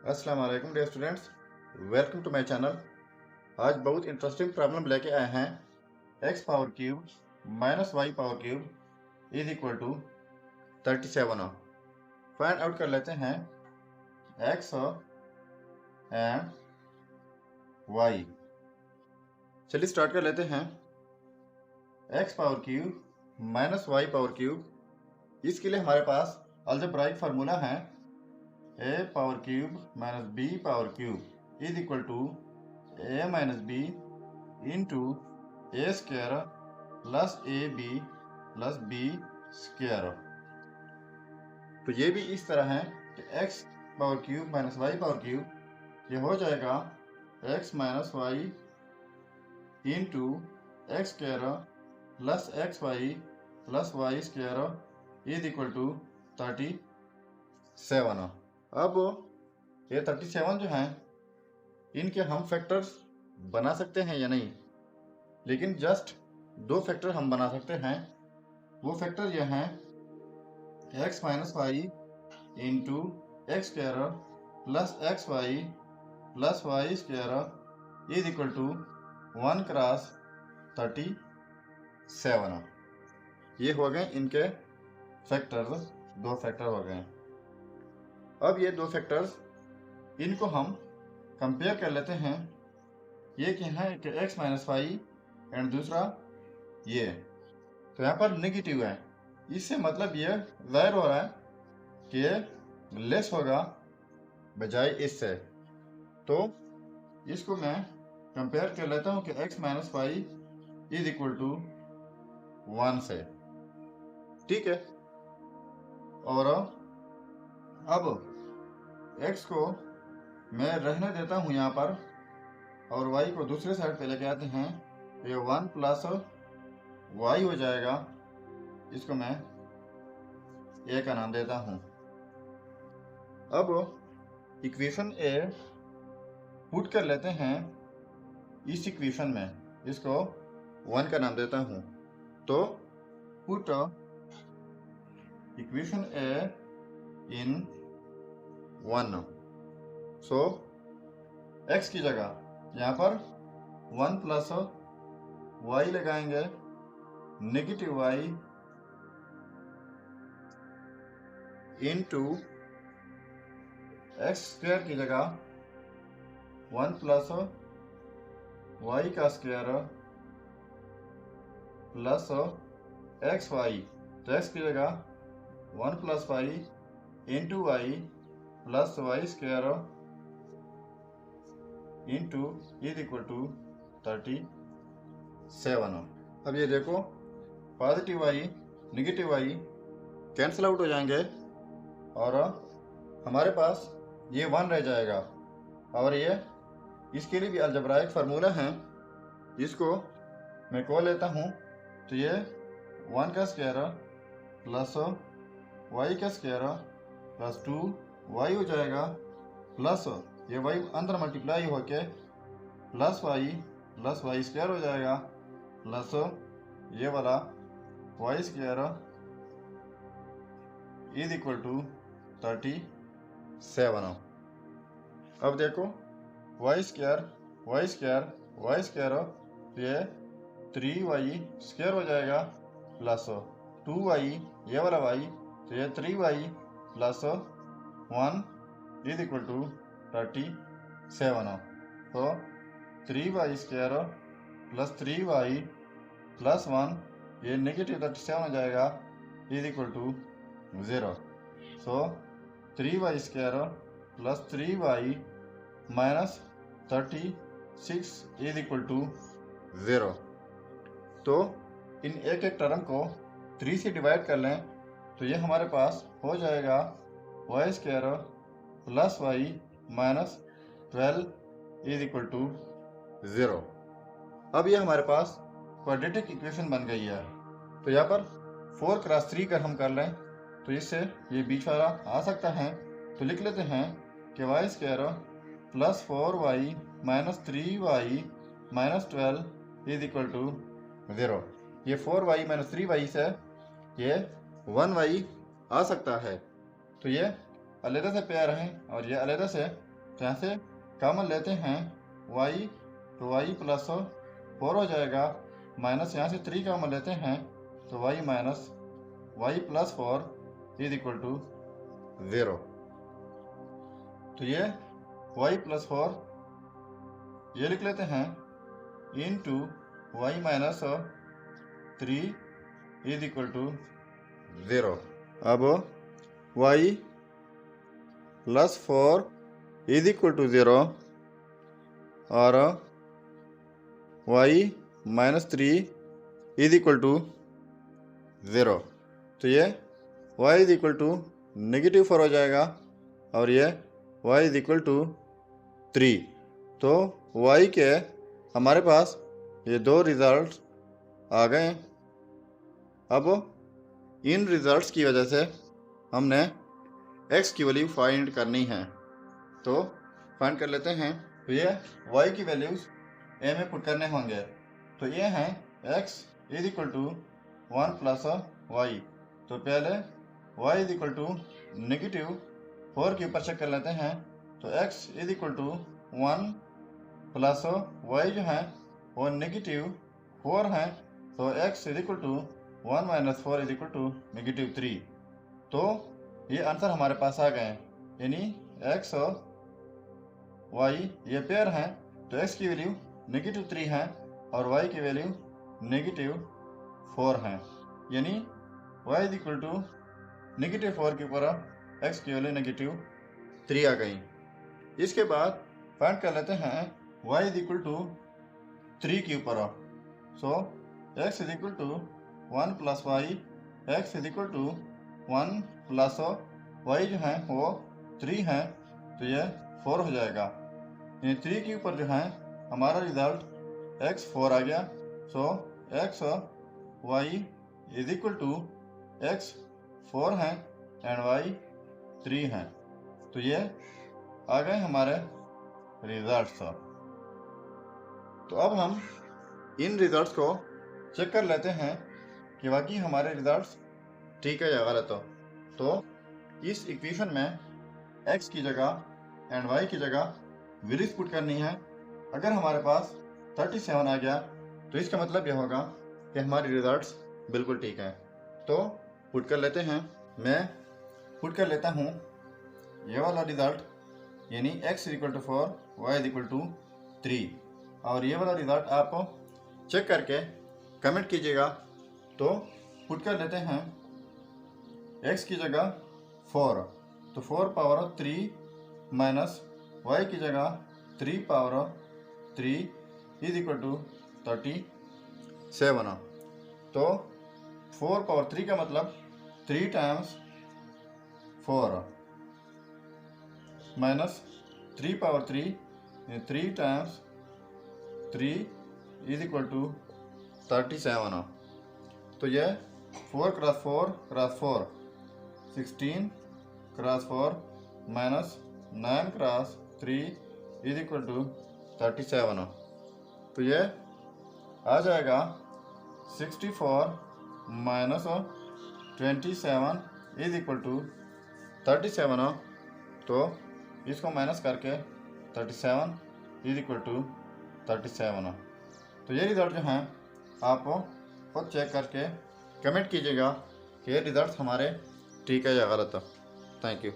अस्सलाम वालेकुम dear students, welcome to my channel. आज बहुत इंटरेस्टिंग प्रॉब्लम लेके आए हैं। X power cube minus y power cube is equal to 37। Find out कर लेते हैं एक्स एंड वाई। चलिए स्टार्ट कर लेते हैं। X power cube minus y power cube, इसके लिए हमारे पास अलजेब्राइक फार्मूला है a power cube minus b power cube is equal to a minus b into a square plus A B plus B square. तो ये भी इस तरह है कि x power cube minus y power cube ये हो जाएगा x minus y into x square plus x y plus y square is equal to 37। अब ये 37 जो हैं इनके हम फैक्टर्स बना सकते हैं या नहीं, लेकिन जस्ट दो फैक्टर हम बना सकते हैं। वो फैक्टर ये हैं x minus y into x square plus x y plus y square is equal to 1 cross 37। ये हो गए इनके फैक्टर्स, दो फैक्टर हो गए। अब ये दो फैक्टर्स इनको हम कंपेयर कर लेते हैं। ये क्या है कि एक्स माइनस वाई एंड दूसरा ये, तो यहाँ पर नेगेटिव है, इससे मतलब ये जाहिर हो रहा है कि ये लेस होगा बजाय इससे। तो इसको मैं कंपेयर कर लेता हूँ कि x minus y is equal to 1 से, ठीक है। और अब x को मैं रहने देता हूँ यहाँ पर और y को दूसरे साइड पे लेके आते हैं। ये 1 प्लस y हो जाएगा, इसको मैं a का नाम देता हूँ। अब इक्वेशन a पुट कर लेते हैं इस इक्वेशन में, इसको 1 का नाम देता हूँ। तो put equation a in 1। So x की जगह यहाँ पर 1 प्लस y लगाएंगे, negative y into x square की जगह 1 प्लस y का स्क्वायर प्लस एक्स वाई, तो x की जगह 1 plus y into y plus y square into is equal to 37। अब ये देखो positive y negative y cancel out हो जाएंगे और हमारे पास ये 1 रह जाएगा। और ये इसके लिए भी अलजेब्राइक फार्मूला है, इसको मैं कॉल लेता हूँ। तो ये 1 का स्क्वायर प्लस वाई का स्क्वायर प्लस 2y हो जाएगा, प्लस ये y अंदर मल्टीप्लाई होके प्लस वाई स्क्वायर हो जाएगा, प्लस ये वाला y square is equal to 37। अब देखो वाई स्क्वायर ये 3y स्क्वायर हो जाएगा, प्लस 2y ये वाला y, तो ये 3y plus 1 is equal to 37। तो 3y square plus 3y plus 1 ये नेगेटिव 37 हो जाएगा is equal to 0। So 3y square plus 3y minus 36 is equal to 0। तो इन एक एक टर्म को 3 से डिवाइड कर लें तो ये हमारे पास हो जाएगा y square plus y minus 12 is equal to 0। अब ये हमारे पास क्वाड्रेटिक इक्वेशन बन गई है। तो यहाँ पर 4 क्रॉस 3 कर हम कर लें तो इससे ये बीच वाला आ सकता है। तो लिख लेते हैं कि y square plus 4y minus 3y minus 12 is equal to 0। ये 4y माइनस 3y से ये 1y आ सकता है। तो ये अलग से पेयर हैं और ये अलग से तो यहाँ से कॉमन लेते हैं y, तो y प्लस 4 हो जाएगा, माइनस यहाँ से 3 कॉमन लेते हैं तो y minus y plus 4 is equal to 0। तो ये y प्लस 4 ये लिख लेते हैं into y minus 3 is equal to 0। अब y plus 4 is equal to 0 और y minus 3 is equal to 0। तो ये y is equal to negative 4 हो जाएगा और ये y इज इक्वल टू 3। तो y के हमारे पास ये दो रिजल्ट आ गए। अब इन रिजल्ट्स की वजह से हमने x की वैल्यू फाइंड करनी है, तो फाइंड कर लेते हैं। तो ये y की वैल्यूज a में पुट करने होंगे। तो ये हैं x is equal to 1 plus y। तो पहले y is equal to negative 4 के ऊपर चेक कर लेते हैं। तो x is equal to 1 plus y जो है वो नेगेटिव 4 है, तो x is equal to 1 minus 4 is equal to negative 3। तो ये आंसर हमारे पास आ गए, यानी x और y ये पेयर हैं, तो x की वैल्यू नेगेटिव 3 है और y की वैल्यू नेगेटिव 4 है, यानी y is equal to negative 4 के ऊपर x की वैल्यू नेगेटिव 3 आ गई। इसके बाद फाइंड कर लेते हैं y इज इक्वल टू 3 के ऊपर। So x is equal to 1 plus y, x is equal to 1 plus y जो है वो 3 है, तो ये 4 हो जाएगा। ये 3 के ऊपर जो है हमारा रिजल्ट x 4 आ गया। So x y is equal to x 4 है एंड y 3 है। तो ये आ गए हमारे रिजल्ट्स। तो अब हम इन रिजल्ट्स को चेक कर लेते हैं कि वाकई हमारे रिजल्ट्स ठीक है या गलत हो। तो इस इक्वेशन में x की जगह एंड y की जगह वैल्यूज पुट करनी है। अगर हमारे पास 37 आ गया तो इसका मतलब यह होगा कि हमारे रिजल्ट्स बिल्कुल ठीक है। तो पुट कर लेते हैं। मैं पुट कर लेता हूँ ये वाला रिजल्ट, यानी x is equal to 4, y is equal to 3, और ये वाला रिजल्ट आप चेक करके कमेंट कीजिएगा। तो पुट कर लेते हैं x की जगह 4, तो 4 पावर 3 माइनस y की जगह 3 पावर 3 इज इक्वल टू 37। तो 4 पावर 3 का मतलब 3 times 4 minus 3 power 3 times 3 is equal to 37। तो यह 4 cross 4 cross 4 16 cross 4 minus 9 cross 3 is equal to 37। तो ये आ जाएगा 64 माइनस 27 इज इक्वल टू 37। तो इसको माइनस करके 37 इज इक्वल टू 37। तो ये रिज़ल्ट जो हैं आप खुद चेक करके कमेंट कीजिएगा कि ये रिज़ल्ट हमारे ठीक है या गलत है। Thank you.